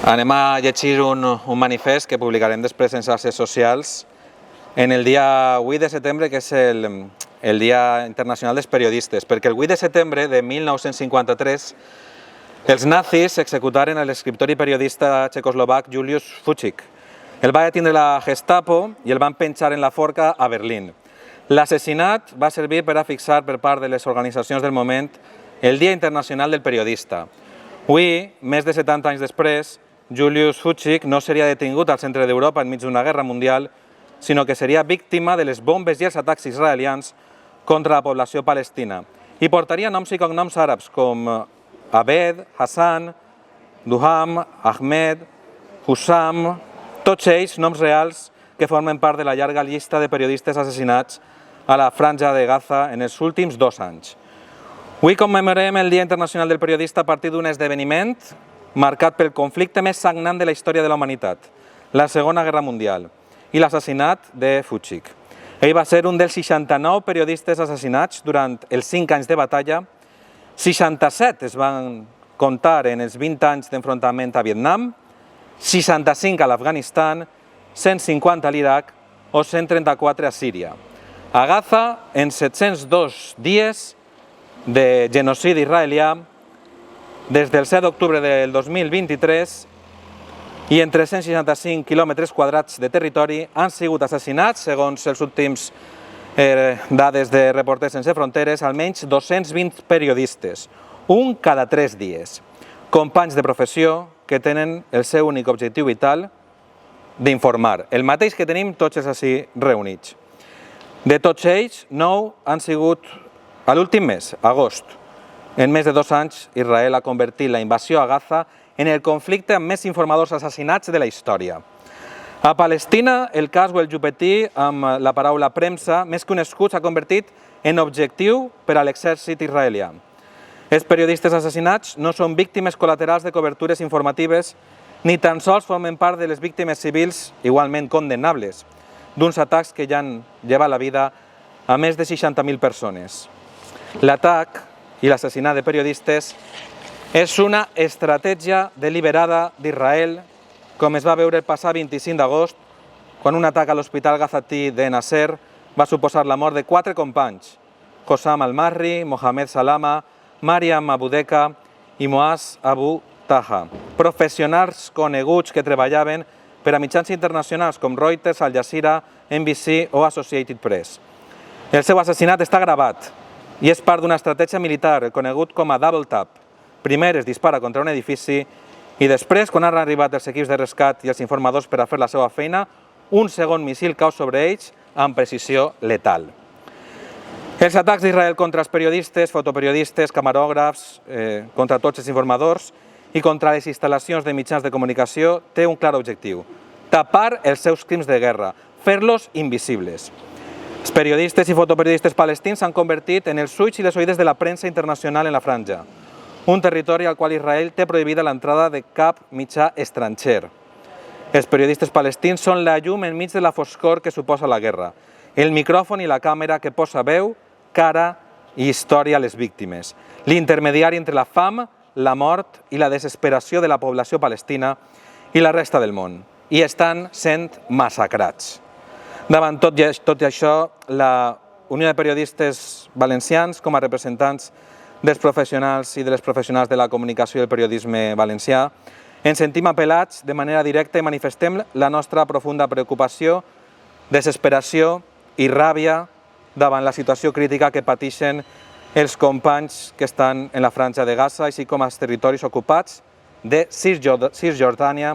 Anem a llegir un manifest que publicarem després en xarxes socials en el dia 8 de setembre, que és el Dia Internacional dels Periodistes, perquè el 8 de setembre de 1953 els nazis executaren l'escriptor i periodista txecoslovac Julius Fučík. El va detenir la Gestapo i el van penjar en la forca a Berlín. L'assassinat va servir per a fixar per part de les organitzacions del moment el Dia Internacional del Periodista. Avui, més de 70 anys després, Julius Fučík no seria detingut al centre d'Europa enmig d'una guerra mundial, sinó que seria víctima de les bombes i els atacs israelians contra la població palestina i portaria noms i cognoms àrabs com Abed, Hassan, Duham, Ahmed, Hussam, tots ells noms reals que formen part de la llarga llista de periodistes assassinats a la franja de Gaza en els últims 2 anys. Avui commemorem el Dia Internacional del Periodista a partir d'un esdeveniment marcat pel conflicte més sagnant de la història de la humanitat, la Segona Guerra Mundial, i l'assassinat de Fučík. Ell va ser un dels 69 periodistes assassinats durant els 5 anys de batalla. 67 es van comptar en els 20 anys d'enfrontament a Vietnam, 65 a l'Afganistan, 150 a l'Iraq o 134 a Síria. A Gaza, en 702 dies de genocidi israelià, des del 7 d'octubre del 2023, i en 365 quilòmetres quadrats de territori han sigut assassinats, segons els últims dades de Reporters Sense Fronteres, almenys 220 periodistes, un cada 3 dies. Companys de professió que tenen el seu únic objectiu vital d'informar, el mateix que tenim tots els ací reunits. De tots ells, 9 han sigut a l'últim mes, agost. En més de 2 anys, Israel ha convertit la invasió a Gaza en el conflicte amb més informadors assassinats de la història. A Palestina, el cas Well-Yupetí, amb la paraula premsa, més que un escut, s'ha convertit en objectiu per a l'exèrcit israelià. Els periodistes assassinats no són víctimes col·laterals de cobertures informatives, ni tan sols formen part de les víctimes civils, igualment condemnables, d'uns atacs que ja han llevat la vida a més de 60.000 persones. L'atac i l'assassinat de periodistes és una estratègia deliberada d'Israel, com es va veure el passat 25 d'agost, quan un atac a l'hospital gazatí de Nasser va suposar la mort de 4 companys, Hossam al-Marri, Mohamed Salama, Mariam Abudeka i Moaz Abu Taha, professionals coneguts que treballaven per a mitjans internacionals com Reuters, Al Jazeera, NBC o Associated Press. El seu assassinat està gravat i és part d'una estratègia militar conegut com a Double Tap. Primer es dispara contra un edifici i després, quan han arribat els equips de rescat i els informadors per a fer la seva feina, un segon missil cau sobre ells amb precisió letal. Els atacs d'Israel contra els periodistes, fotoperiodistes, camarògrafs, contra tots els informadors i contra les instal·lacions de mitjans de comunicació té un clar objectiu: tapar els seus crims de guerra, fer-los invisibles. Els periodistes i fotoperiodistes palestins s'han convertit en els ulls i les oïdes de la premsa internacional en la franja, un territori al qual Israel té prohibida l'entrada de cap mitjà estranger. Els periodistes palestins són la llum enmig de la foscor que suposa la guerra, el micròfon i la càmera que posa veu, cara i història a les víctimes, l'intermediari entre la fam, la mort i la desesperació de la població palestina i la resta del món, i estan sent massacrats. Davant tot això, la Unió de Periodistes Valencians, com a representants dels professionals i de les professionals de la comunicació i el periodisme valencià, ens sentim apel·lats de manera directa i manifestem la nostra profunda preocupació, desesperació i ràbia davant la situació crítica que pateixen els companys que estan en la franja de Gaza, així com als territoris ocupats de Cisjordània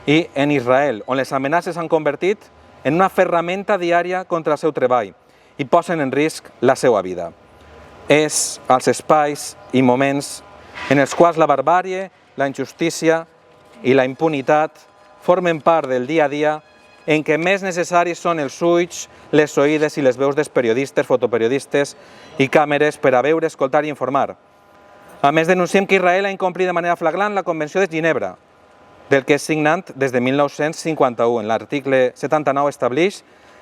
i en Israel, on les amenaces s'han convertit en una ferramenta diària contra el seu treball i posen en risc la seva vida. És als espais i moments en els quals la barbàrie, la injustícia i la impunitat formen part del dia a dia en què més necessaris són els ulls, les oïdes i les veus dels periodistes, fotoperiodistes i càmeres per a veure, escoltar i informar. A més, denunciem que Israel ha incomplit de manera flagrant la Convenció de Ginebra, del que és signant des de 1951. En l'article 79 estableix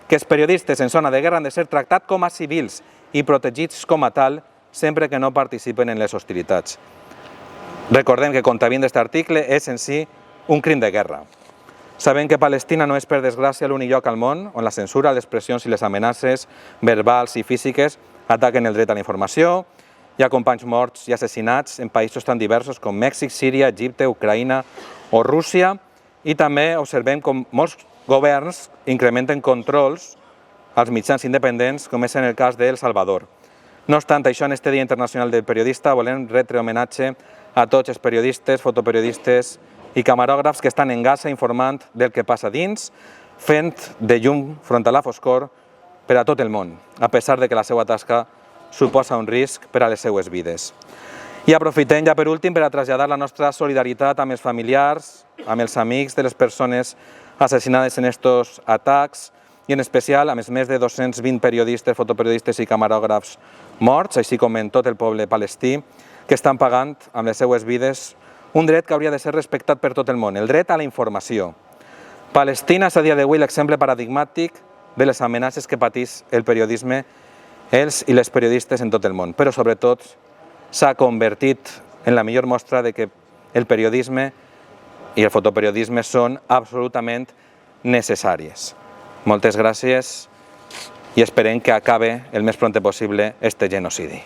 que els periodistes en zona de guerra han de ser tractats com a civils i protegits com a tal, sempre que no participen en les hostilitats. Recordem que contravint d'aquest article és en si un crim de guerra. Sabem que Palestina no és, per desgràcia, l'únic lloc al món on la censura, les pressions i les amenaces verbals i físiques ataquen el dret a la informació. Hi ha companys morts i assassinats en països tan diversos com Mèxic, Síria, Egipte, Ucraïna o Rússia, i també observem com molts governs incrementen controls als mitjans independents, com és en el cas d'El Salvador. No obstant això, en este Dia Internacional del Periodista volem retre homenatge a tots els periodistes, fotoperiodistes i camarògrafs que estan en Gaza informant del que passa dins, fent de llum front a la foscor per a tot el món, a pesar de que la seva tasca suposa un risc per a les seues vides. I aprofitem ja per últim per a traslladar la nostra solidaritat amb els familiars, amb els amics de les persones assassinades en estos atacs i en especial amb els més de 220 periodistes, fotoperiodistes i camarògrafs morts, així com en tot el poble palestí, que estan pagant amb les seues vides un dret que hauria de ser respectat per tot el món, el dret a la informació. Palestina és a dia d'avui l'exemple paradigmàtic de les amenaces que pateix el periodisme, els i les periodistes en tot el món, però sobretot s'ha convertit en la millor mostra de que el periodisme i el fotoperiodisme són absolutament necessàries. Moltes gràcies i esperem que acabe el més pront possible este genocidi.